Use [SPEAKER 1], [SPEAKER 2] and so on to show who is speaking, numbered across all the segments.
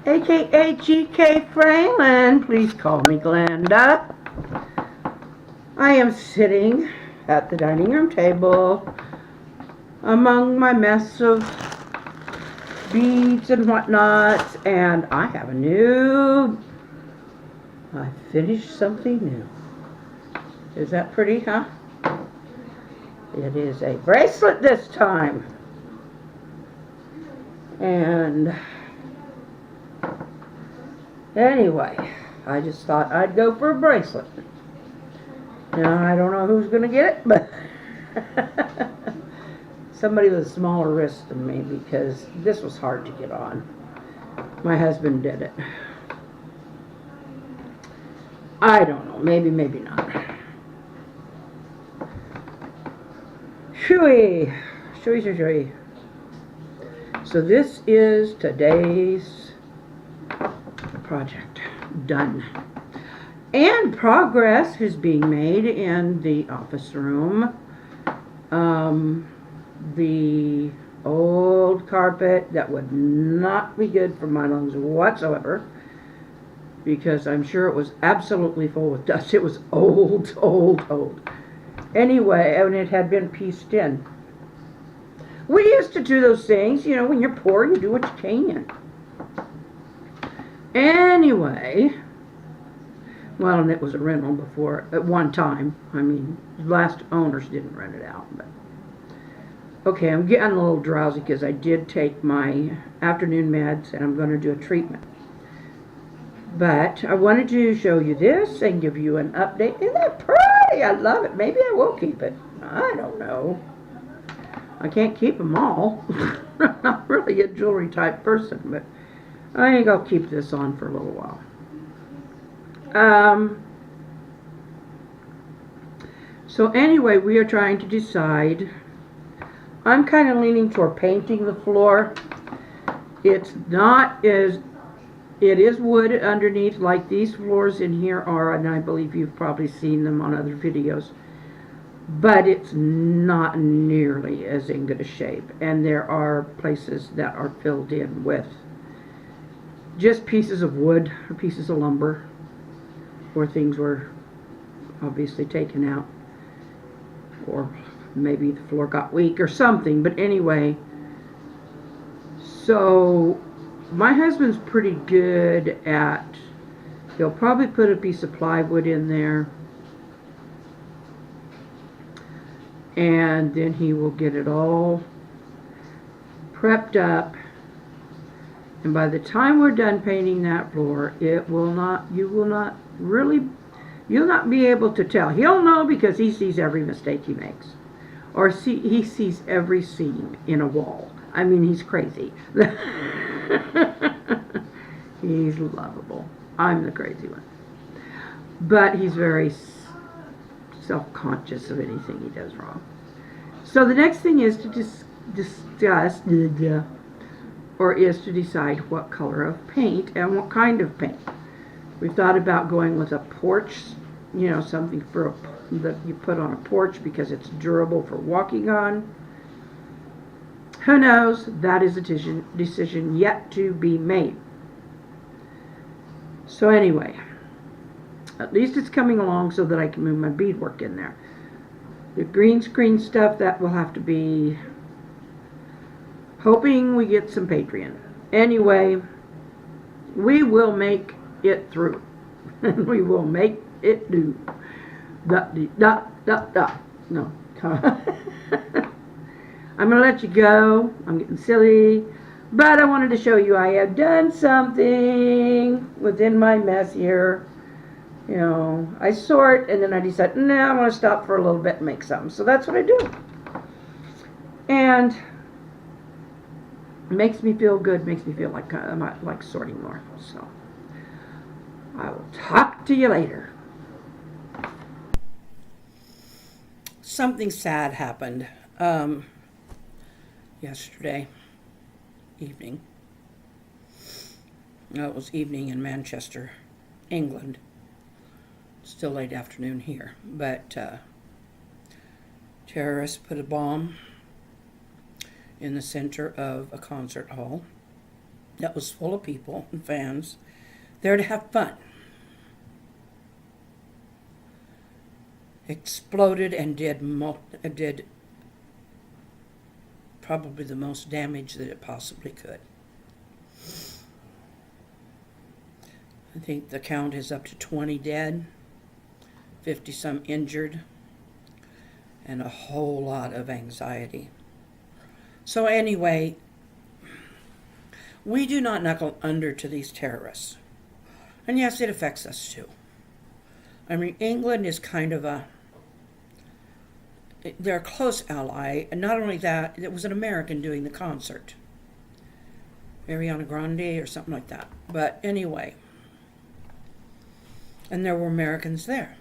[SPEAKER 1] aka GK Franklin. Please call me Glenda. I am sitting at the dining room table among my mess of beads and whatnot, and I finished something new. Is that pretty, huh? It is a bracelet this time. And anyway, I just thought I'd go for a bracelet. Now, I don't know who's going to get it, but somebody with a smaller wrist than me, because this was hard to get on. My husband did it. I don't know. Maybe, maybe not. Shooey. Shooey, shooey, shooey. So this is today's project done. And progress is being made in the office room. The old carpet that would not be good for my lungs whatsoever, because I'm sure it was absolutely full with dust. It was old, old, old. Anyway, and it had been pieced in. We used to do those things, you know, when you're poor, you do what you can. Anyway, well, and it was a rental before, at one time. I mean, last owners didn't rent it out, but. Okay, I'm getting a little drowsy because I did take my afternoon meds and I'm going to do a treatment. But I wanted to show you this and give you an update. Isn't that pretty? I love it. Maybe I will keep it. I don't know. I can't keep them all. I'm not really a jewelry type person, but I think I'll keep this on for a little while. So anyway, we are trying to decide. I'm kind of leaning toward painting the floor. It's not as, it is wood underneath like these floors in here are, and I believe you've probably seen them on other videos. But it's not nearly as in good a shape. And there are places that are filled in with just pieces of wood or pieces of lumber where things were obviously taken out, or maybe the floor got weak or something. But anyway, so my husband's pretty good at, he'll probably put a piece of plywood in there, and then he will get it all prepped up, and by the time we're done painting that floor, it will not, you'll not be able to tell. He'll know because he sees every mistake he makes. Or he sees every seam in a wall. I mean, he's crazy. He's lovable. I'm the crazy one. But he's very self-conscious of anything he does wrong. So the next thing is to discuss, or is to decide what color of paint and what kind of paint. We've thought about going with a porch, you know, something for that you put on a porch because it's durable for walking on. Who knows? That is a decision yet to be made. So anyway, at least it's coming along so that I can move my beadwork in there. The green screen stuff, that will have to be, hoping we get some Patreon. Anyway, we will make it through. We will make it do. No. I'm going to let you go. I'm getting silly. But I wanted to show you I have done something within my mess here. You know, I sort and then I decide, no, I want to stop for a little bit and make something. So that's what I do. And it makes me feel good. Makes me feel like I'm like sorting more. So I will talk to you later. Something sad happened yesterday evening. No, it was evening in Manchester, England. Still late afternoon here. But terrorists put a bomb in the center of a concert hall. that was full of people and fans there to have fun. Exploded and did probably the most damage that it possibly could. I think the count is up to 20 dead, 50 some injured, and a whole lot of anxiety. So anyway, we do not knuckle under to these terrorists. And yes, it affects us too. I mean, England is kind of they're a close ally, and not only that, it was an American doing the concert. Ariana Grande or something like that. But anyway, and there were Americans there.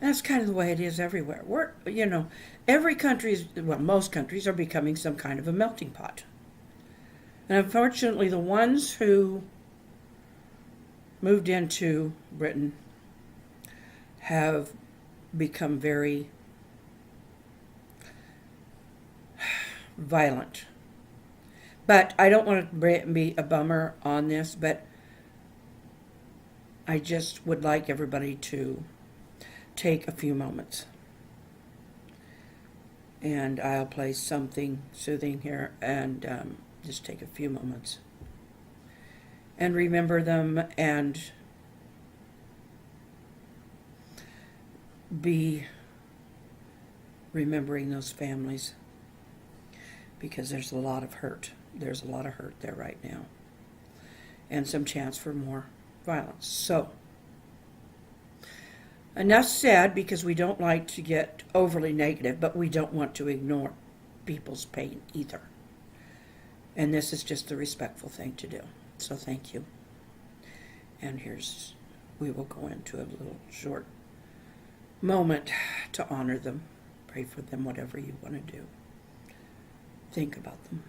[SPEAKER 1] And that's kind of the way it is everywhere. Every country most countries are becoming some kind of a melting pot. And unfortunately, the ones who moved into Britain have become very violent. But I don't want to be a bummer on this, but I just would like everybody to take a few moments. And I'll play something soothing here and just take a few moments. And remember them and be remembering those families, because there's a lot of hurt. There's a lot of hurt there right now. And some chance for more violence. So, enough said, because we don't like to get overly negative, but we don't want to ignore people's pain either. And this is just the respectful thing to do. So thank you. And we will go into a little short moment to honor them, pray for them, whatever you want to do. Think about them.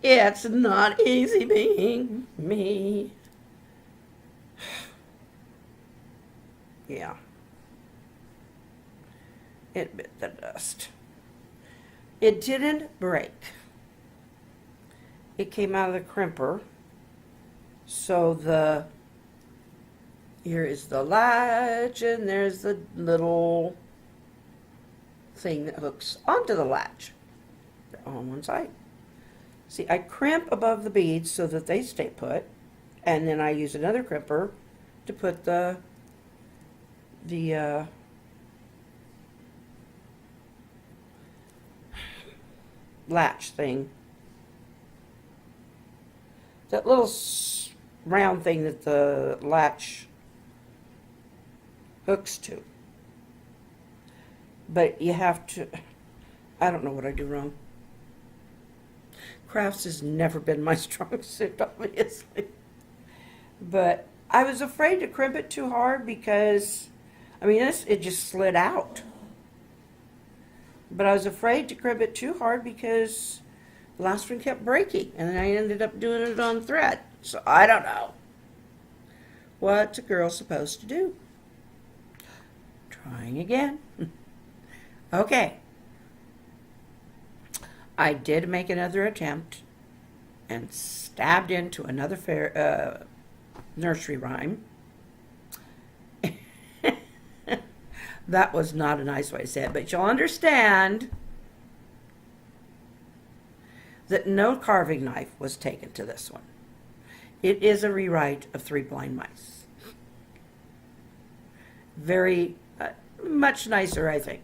[SPEAKER 1] It's not easy being me. Yeah. It bit the dust. It didn't break. It came out of the crimper. So here is the latch, and there's the little thing that hooks onto the latch. They're all on one side. See, I crimp above the beads so that they stay put, and then I use another crimper to put the latch thing. That little round thing that the latch hooks to. But you have to, I don't know what I do wrong. Crafts has never been my strong suit, obviously. But I was afraid to crimp it too hard because, it just slid out. But I was afraid to crimp it too hard because the last one kept breaking. And then I ended up doing it on thread. So I don't know. What's a girl supposed to do? Trying again. Okay. I did make another attempt and stabbed into another nursery rhyme. That was not a nice way to say it, but you'll understand that no carving knife was taken to this one. It is a rewrite of Three Blind Mice. Very, much nicer, I think.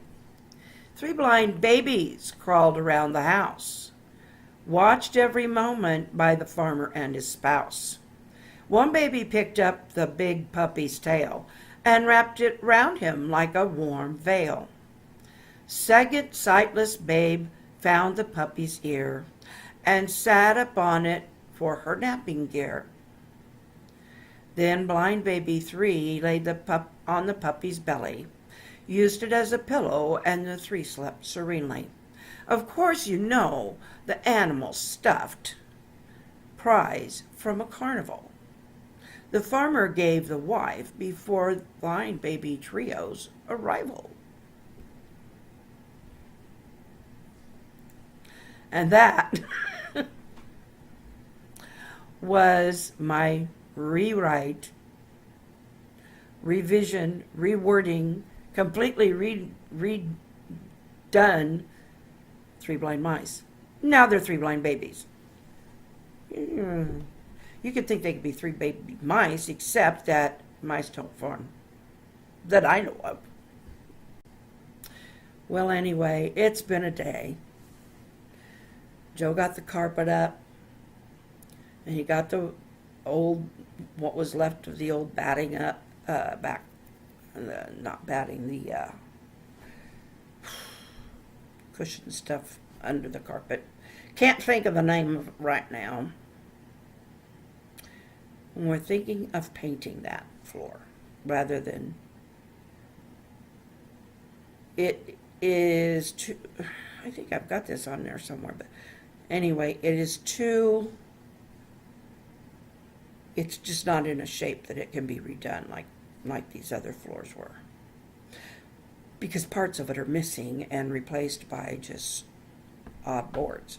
[SPEAKER 1] Three blind babies crawled around the house, watched every moment by the farmer and his spouse. One baby picked up the big puppy's tail and wrapped it round him like a warm veil. Second sightless babe found the puppy's ear and sat upon it for her napping gear. Then blind baby 3 laid the pup on the puppy's belly, used it as a pillow, and the 3 slept serenely. Of course, you know the animal stuffed prize from a carnival. The farmer gave the wife before blind baby trio's arrival. And that was my rewrite, revision, rewording, completely redone Three Blind Mice. Now they're three blind babies. You could think they could be three baby mice, except that mice don't farm, that I know of. Well, anyway, it's been a day. Joe got the carpet up, and he got the old, what was left of the old batting up, back, not batting, the cushion stuff under the carpet. Can't think of the name of it right now. And we're thinking of painting that floor rather than, it is too, I think I've got this on there somewhere, but anyway, it is too, it's just not in a shape that it can be redone like these other floors were. Because parts of it are missing and replaced by just odd boards.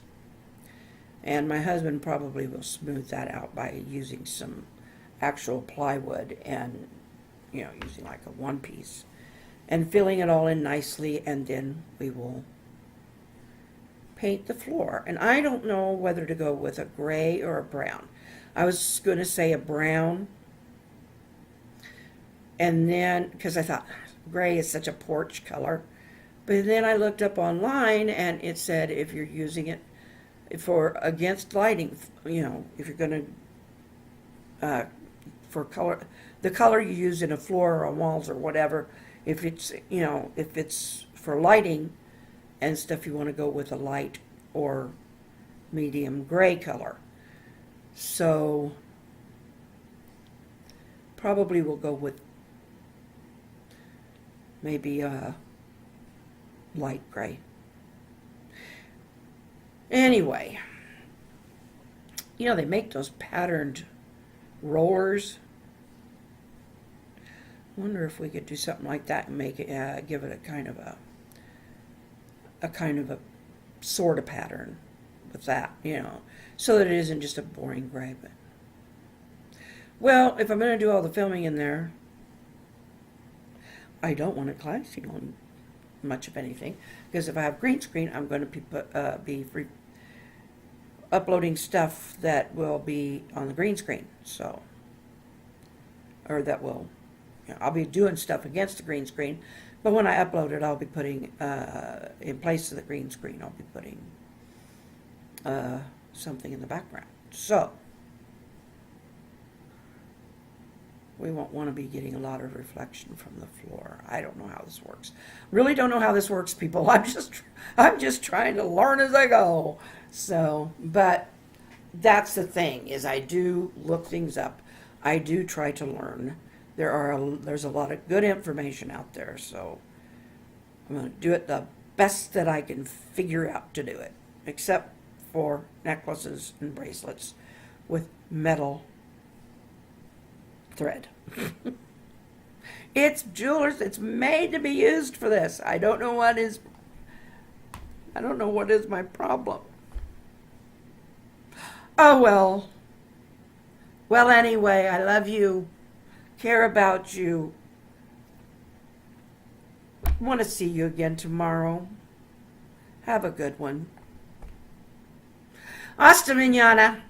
[SPEAKER 1] And my husband probably will smooth that out by using some actual plywood and, using like a one piece and filling it all in nicely, and then we will paint the floor. And I don't know whether to go with a gray or a brown. I was going to say a brown, and then, because I thought gray is such a porch color, but then I looked up online and it said if you're using it for against lighting, if you're going to for color, the color you use in a floor or on walls or whatever, if it's if it's for lighting and stuff, you want to go with a light or medium gray color. So probably we'll go with maybe a light gray. Anyway, they make those patterned rollers. Wonder if we could do something like that and make it, give it a kind of a sort of pattern with that, so that it isn't just a boring gray. But well, if I'm going to do all the filming in there, I don't want it clashing on much of anything, because if I have green screen, I'm going to be uploading stuff that will be on the green screen. So, or that will, I'll be doing stuff against the green screen, but when I upload it, I'll be putting, in place of the green screen, I'll be putting something in the background. So, we won't want to be getting a lot of reflection from the floor. I don't know how this works. Really don't know how this works, people. I'm just trying to learn as I go. So, but that's the thing, is I do look things up. I do try to learn. There's a lot of good information out there, so I'm going to do it the best that I can figure out to do it, except for necklaces and bracelets with metal thread. It's jewelers. It's made to be used for this. I don't know what is my problem. Oh well. Well, anyway, I love you, care about you, want to see you again tomorrow. Have a good one. Hasta mañana.